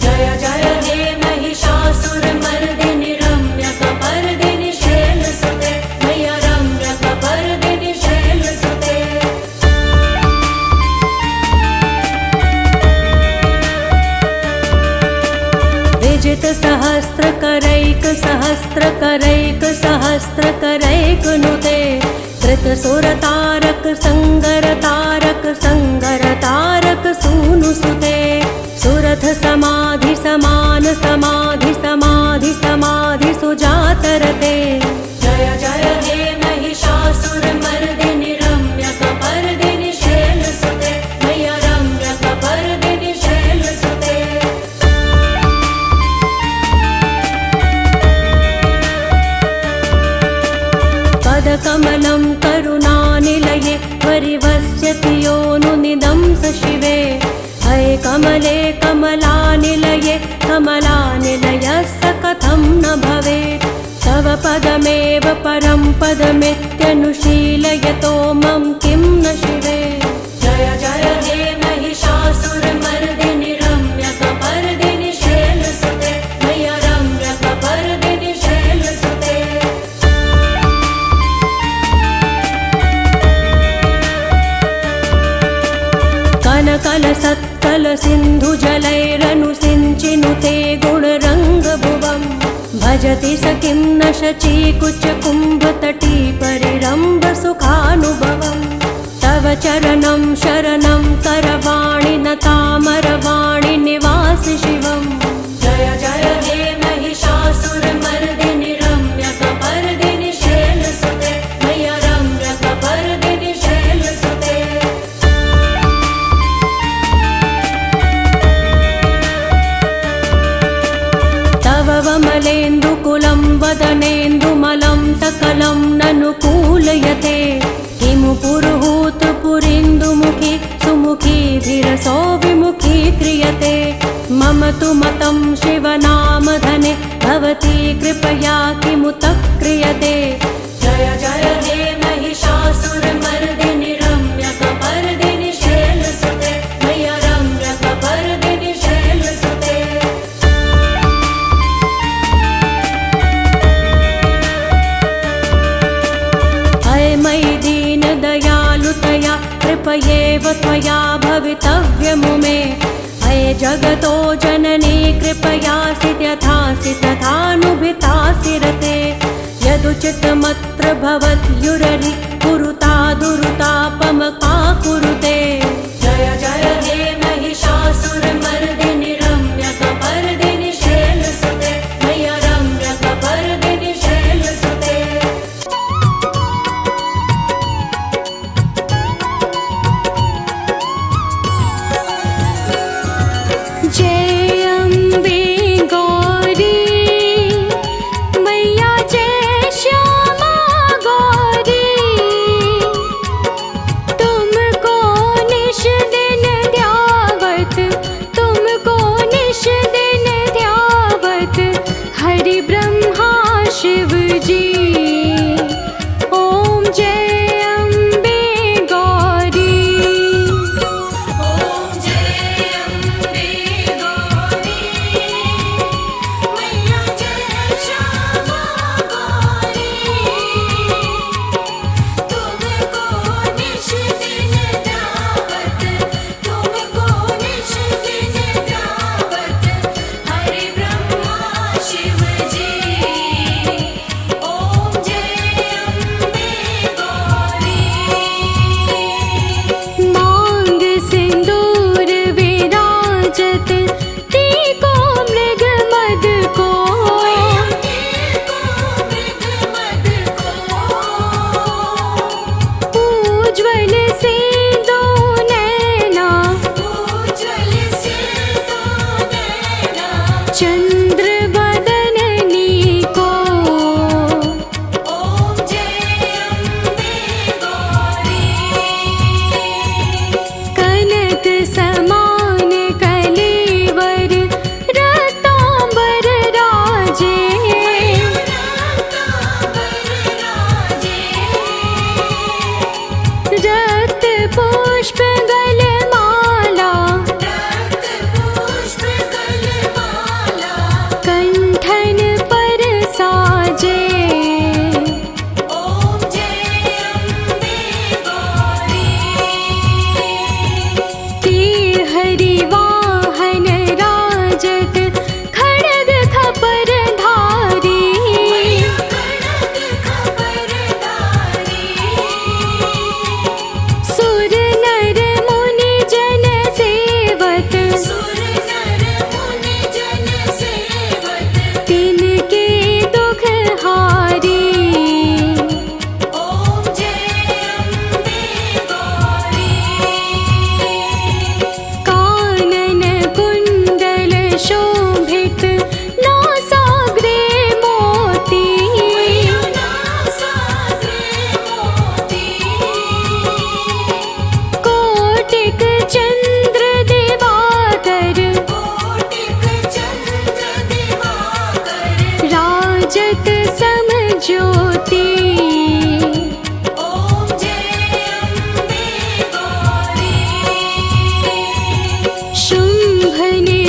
जय जय हे महिषासुर मर्दिनि रम्य कपर्दिनि शैलसुते मैया रम्य कपर्दिनि शैलसुते विजित सहस्त्र करैक सहस्त्र करैक सहस्त्र करैक नुते कृत सुर तारक संगर तारक सूनु सुते सुरथ समाधि समान समाधि समाधि समाधि सुजातरते जय जय हे महिषासुर मर्दिनि रम्य कपर्दिनि शैलसुते मैया रम्य कपर्दिनि शैलसुते पदकमलं करुणानिलये परिवस्यति योनुनिदं स शिवे हये कमले कमलानिलये कमलानिलयस्य कथं न भवेत् तव पदमेव परं पदमित्यनुशीलयतो मम किं न शिवे जय जय हे महिषासुर मर्दिनि रम्य कपर्दिनि शैलसुते मैया रम्य कपर्दिनि शैलसुते कनकल सत्कल सिंधु जलैरनुसिञ्चिनुते गुणरंग भुवम् भजति स किं न शची कुच कुंभ तटी परिरंभ सुखानुभवम् तव चरणं शरणं करवाणि नतामरवाणि निवासि शिवम् जय जय हे महिषासुर मर्दिनि रम्य कपर्दिनि शैलसुते मैया रम्य कपर्दिनि शैलसुते तव वमलेन्दुकुलं वदनेन्दुमलं सकलं ननुकूलयते किमु पुरुहूत पुरीन्दुमुखी सुमुखी धीरसो विमुखी क्रियते मम तु मतं शिवनामधने भवती कृपया किमुत क्रियते जय जय हे महिषासुर मर्दिनि रम्य कपर्दिनि शैलसुते मैया रम्य कपर्दिनि शैलसुते हये मयि दीन दयालुतया कृपयेव त्वया भवितव्यमुमे हये जगतो जननी कृपयासि यथासि तथानुभितासि रते यदुचितमत्र भवत्युररि कुरुता दुरुतापमका कुरुते जय जय हे महिषासुर मर्दिनि रम्य कपर्दिनि शैलसुते मैया रम्य कपर्दिनि शैलसुते जय अम्बे गौरी मैया जय श्यामा गौरी तुमको ने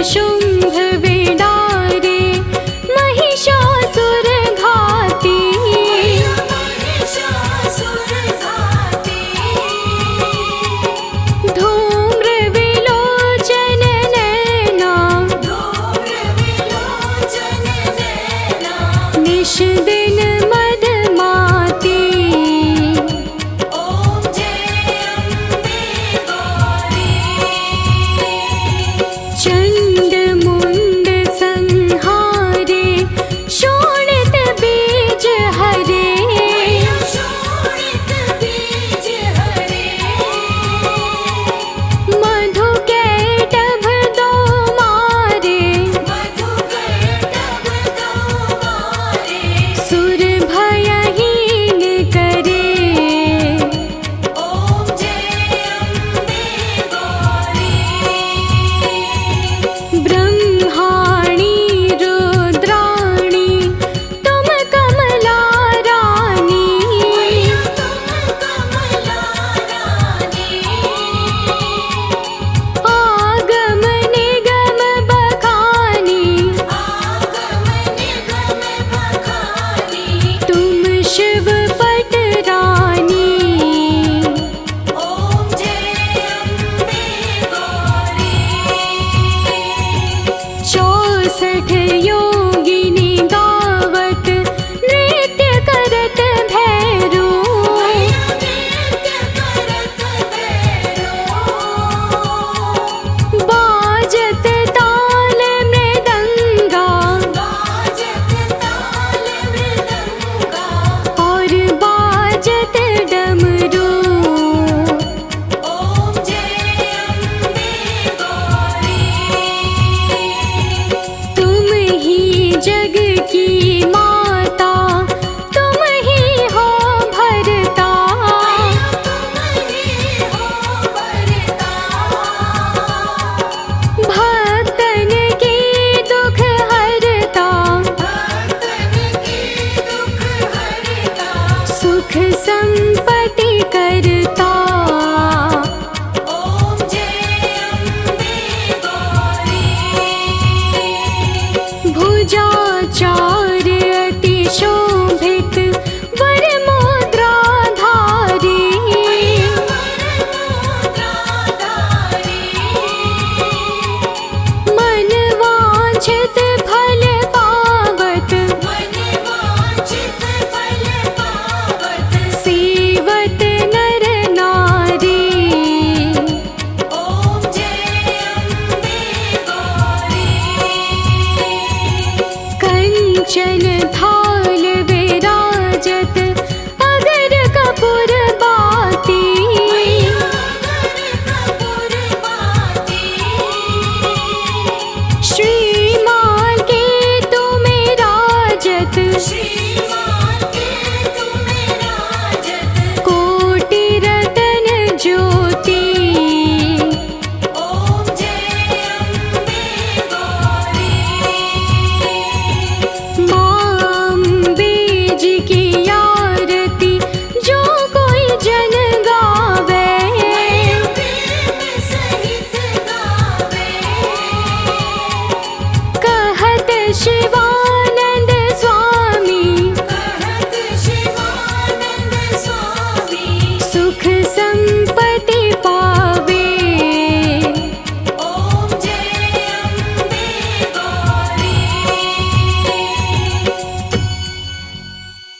शुम्भ